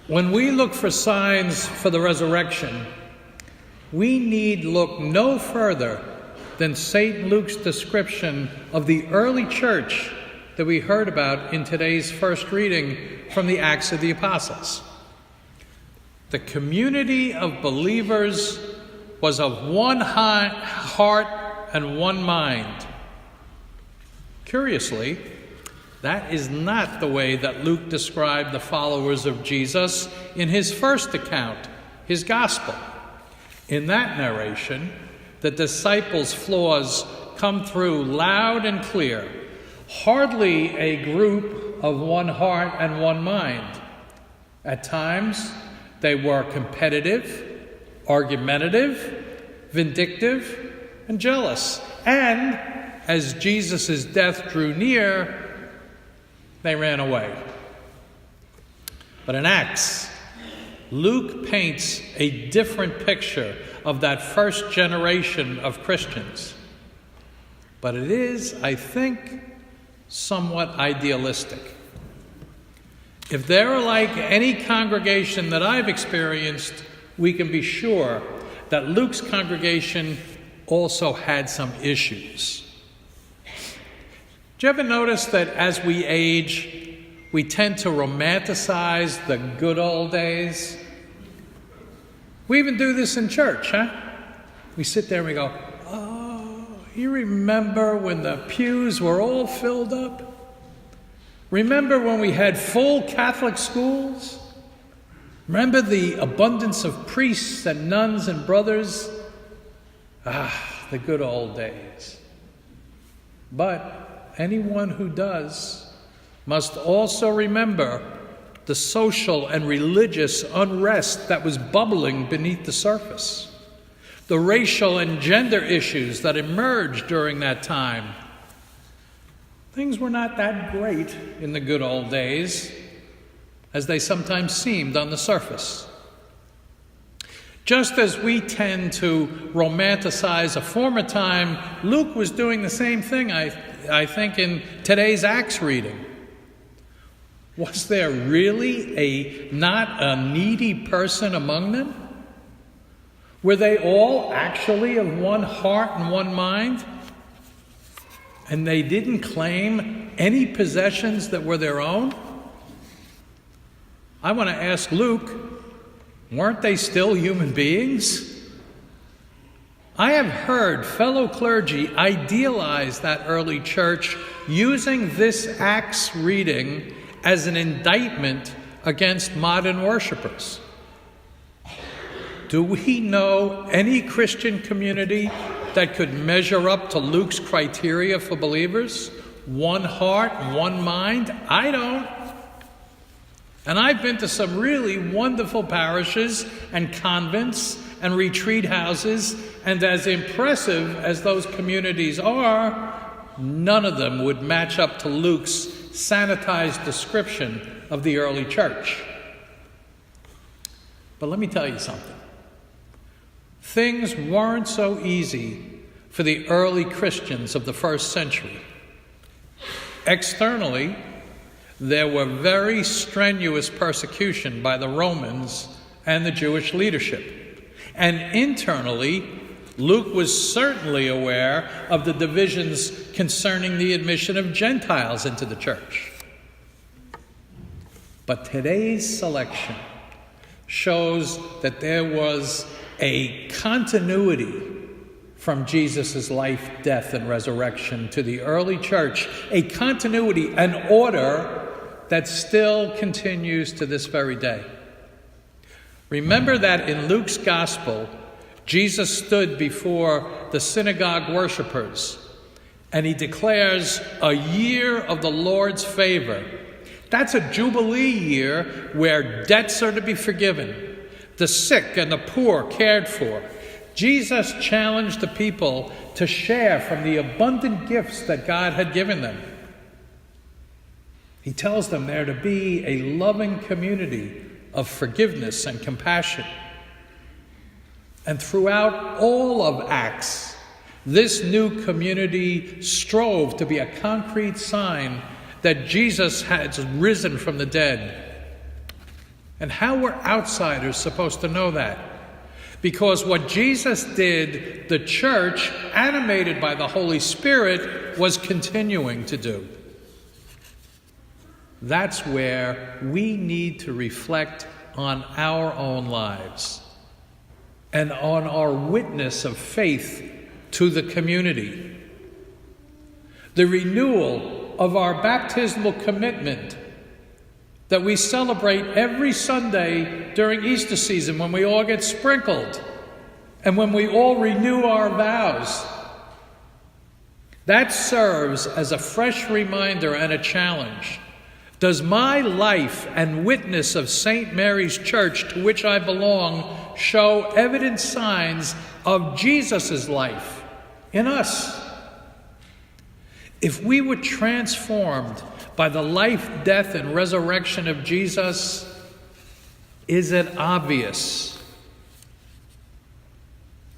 When we look for signs for the resurrection, we need look no further than St. Luke's description of the early church that we heard about in today's first reading from the Acts of the Apostles. The community of believers was of one heart and one mind. Curiously, that is not the way that Luke described the followers of Jesus in his first account, his gospel. In that narration, the disciples' flaws come through loud and clear. Hardly a group of one heart and one mind. At times, they were competitive, argumentative, vindictive, and jealous. And as Jesus' death drew near, they ran away. But in Acts, Luke paints a different picture of that first generation of Christians. But it is, I think, somewhat idealistic. If they're like any congregation that I've experienced, we can be sure that Luke's congregation also had some issues. Do you ever notice that as we age, we tend to romanticize the good old days? We even do this in church, huh? We sit there and we go, oh, you remember when the pews were all filled up? Remember when we had full Catholic schools? Remember the abundance of priests and nuns and brothers? Ah, the good old days. But anyone who does must also remember the social and religious unrest that was bubbling beneath the surface, the racial and gender issues that emerged during that time. Things were not that great in the good old days, as they sometimes seemed on the surface. Just as we tend to romanticize a former time, Luke was doing the same thing, I think, in today's Acts reading. Was there really not a needy person among them? Were they all actually of one heart and one mind? And they didn't claim any possessions that were their own? I want to ask Luke, weren't they still human beings? I have heard fellow clergy idealize that early church using this Acts reading as an indictment against modern worshipers. Do we know any Christian community that could measure up to Luke's criteria for believers? One heart, one mind? I don't. And I've been to some really wonderful parishes and convents and retreat houses, and as impressive as those communities are, none of them would match up to Luke's sanitized description of the early church. But let me tell you something. Things weren't so easy for the early Christians of the first century. Externally, there were very strenuous persecution by the Romans and the Jewish leadership. And internally, Luke was certainly aware of the divisions concerning the admission of Gentiles into the church. But today's selection shows that there was a continuity from Jesus' life, death, and resurrection to the early church, a continuity, an order that still continues to this very day. Remember that in Luke's gospel, Jesus stood before the synagogue worshipers, and he declares a year of the Lord's favor. That's a jubilee year where debts are to be forgiven, the sick and the poor cared for. Jesus challenged the people to share from the abundant gifts that God had given them. He tells them they're to be a loving community of forgiveness and compassion. And throughout all of Acts, this new community strove to be a concrete sign that Jesus had risen from the dead. And how were outsiders supposed to know that? Because what Jesus did, the church, animated by the Holy Spirit, was continuing to do. That's where we need to reflect on our own lives and on our witness of faith to the community. The renewal of our baptismal commitment that we celebrate every Sunday during Easter season when we all get sprinkled and when we all renew our vows. That serves as a fresh reminder and a challenge. Does my life and witness of St. Mary's Church, to which I belong, show evident signs of Jesus' life in us? If we were transformed by the life, death, and resurrection of Jesus, is it obvious?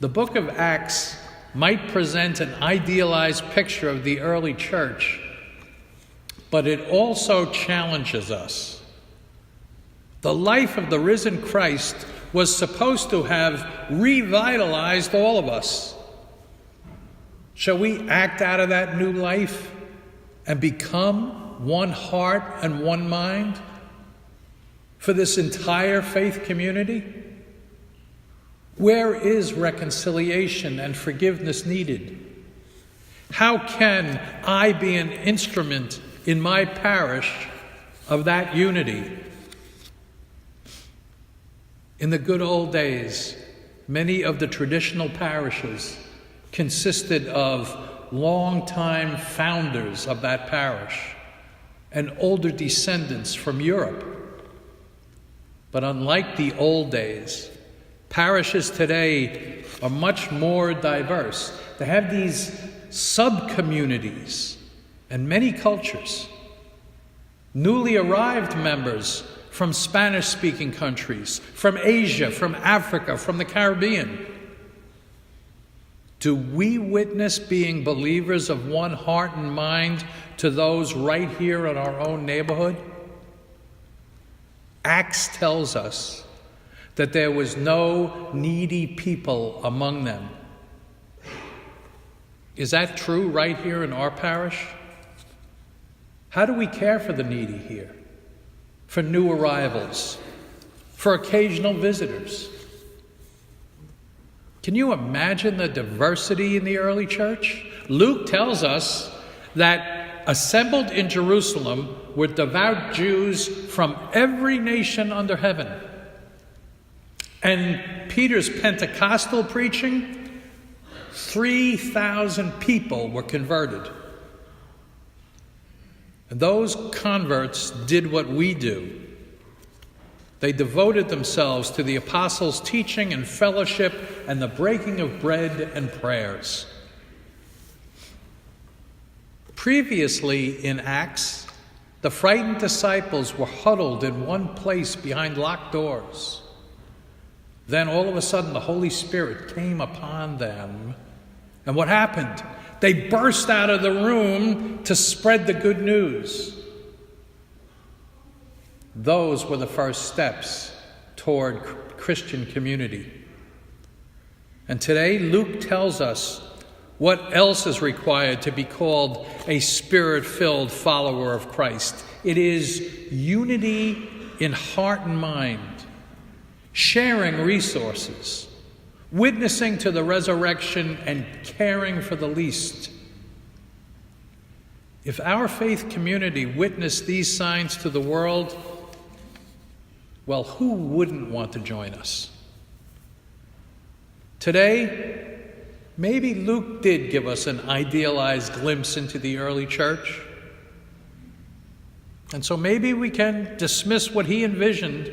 The book of Acts might present an idealized picture of the early church, but it also challenges us. The life of the risen Christ was supposed to have revitalized all of us. Shall we act out of that new life and become one heart and one mind for this entire faith community? Where is reconciliation and forgiveness needed? How can I be an instrument in my parish of that unity? In the good old days, many of the traditional parishes consisted of long-time founders of that parish and older descendants from Europe. But unlike the old days, parishes today are much more diverse. They have these sub-communities and many cultures. Newly arrived members from Spanish-speaking countries, from Asia, from Africa, from the Caribbean. Do we witness being believers of one heart and mind to those right here in our own neighborhood? Acts tells us that there was no needy people among them. Is that true right here in our parish? How do we care for the needy here? For new arrivals? For occasional visitors? Can you imagine the diversity in the early church? Luke tells us that assembled in Jerusalem were devout Jews from every nation under heaven. And Peter's Pentecostal preaching, 3,000 people were converted. And those converts did what we do. They devoted themselves to the apostles' teaching and fellowship and the breaking of bread and prayers. Previously in Acts, the frightened disciples were huddled in one place behind locked doors. Then all of a sudden the Holy Spirit came upon them. And what happened? They burst out of the room to spread the good news. Those were the first steps toward Christian community. And today Luke tells us what else is required to be called a Spirit-filled follower of Christ. It is unity in heart and mind, sharing resources, witnessing to the resurrection, and caring for the least. If our faith community witnessed these signs to the world, well, who wouldn't want to join us? Today, maybe Luke did give us an idealized glimpse into the early church. And so maybe we can dismiss what he envisioned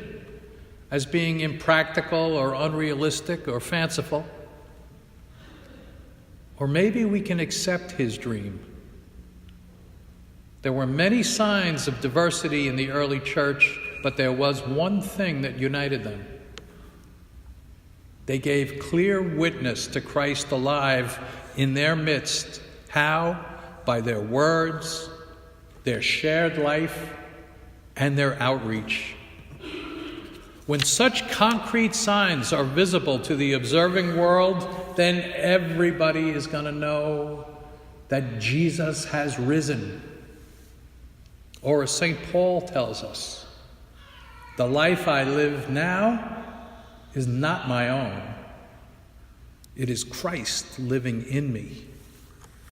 as being impractical or unrealistic or fanciful. Or maybe we can accept his dream. There were many signs of diversity in the early church, but there was one thing that united them. They gave clear witness to Christ alive in their midst. How? By their words, their shared life, and their outreach. When such concrete signs are visible to the observing world, then everybody is going to know that Jesus has risen. Or as St. Paul tells us, the life I live now is not my own. It is Christ living in me.